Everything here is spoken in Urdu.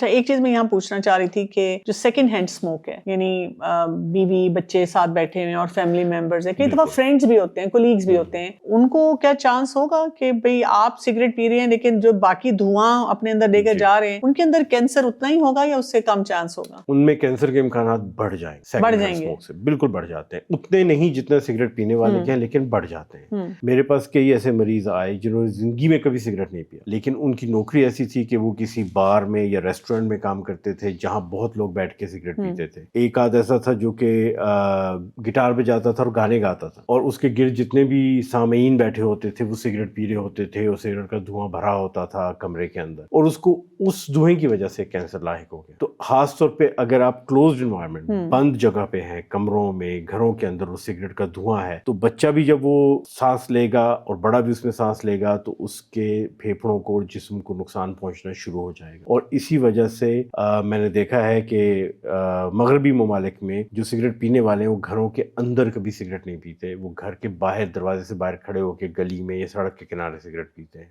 اچھا ایک چیز میں یہاں پوچھنا چاہ رہی تھی کہ جو سیکنڈ ہینڈ اسموک ہے، یعنی بیوی بچے ساتھ بیٹھے ہوئے اور فیملی ممبرز ہیں، کئی دفعہ فرینڈز بھی ہوتے ہیں، کولیگز بھی ہوتے ہیں، ان کو کیا چانس ہوگا کہ بھئی آپ سگریٹ پی رہے ہیں لیکن جو باقی دھواں اپنے اندر لے کر جا رہے ہیں ان کے اندر کینسر اتنا ہی ہوگا یا اس سے کم چانس ہوگا؟ ان میں کینسر کے امکانات بڑھ جائیں گے سے بالکل بڑھ جاتے ہیں، اتنے نہیں جتنے سگریٹ پینے والے کے ہیں لیکن بڑھ جاتے ہیں۔ میرے پاس کئی ایسے مریض آئے جنہوں نے زندگی میں کبھی سگریٹ نہیں پیا، لیکن ان کی نوکری ایسی تھی کہ وہ کسی بار میں یا ریسٹورینٹ میں کام کرتے تھے جہاں بہت لوگ بیٹھ کے سگریٹ پیتے تھے۔ ایک آدھ ایسا تھا جو کہ گٹار بجاتا تھا اور گانے گاتا تھا، اور اس کے گرد جتنے بھی سامعین بیٹھے ہوتے تھے وہ سگریٹ پی رہے ہوتے تھے، اور سگریٹ کا دھواں بھرا ہوتا تھا کمرے کے اندر، اور اس کو اس دھوئیں کی وجہ سے کینسر لاحق ہو گیا۔ تو خاص طور پہ اگر آپ کلوزڈ انوائرمنٹ، بند جگہ پہ ہیں، کمروں میں، گھروں کے اندر، وہ سگریٹ کا دھواں ہے، تو بچہ بھی جب وہ سانس لے گا اور بڑا بھی اس میں سانس لے گا تو اس کے پھیپھڑوں کو اور جسم کو نقصان پہنچنا شروع ہو جائے گا۔ اور اسی وجہ سے میں نے دیکھا ہے کہ مغربی ممالک میں جو سگریٹ پینے والے ہیں وہ گھروں کے اندر کبھی سگریٹ نہیں پیتے، وہ گھر کے باہر دروازے سے باہر کھڑے ہو کے گلی میں یا سڑک کے کنارے سگریٹ پیتے ہیں۔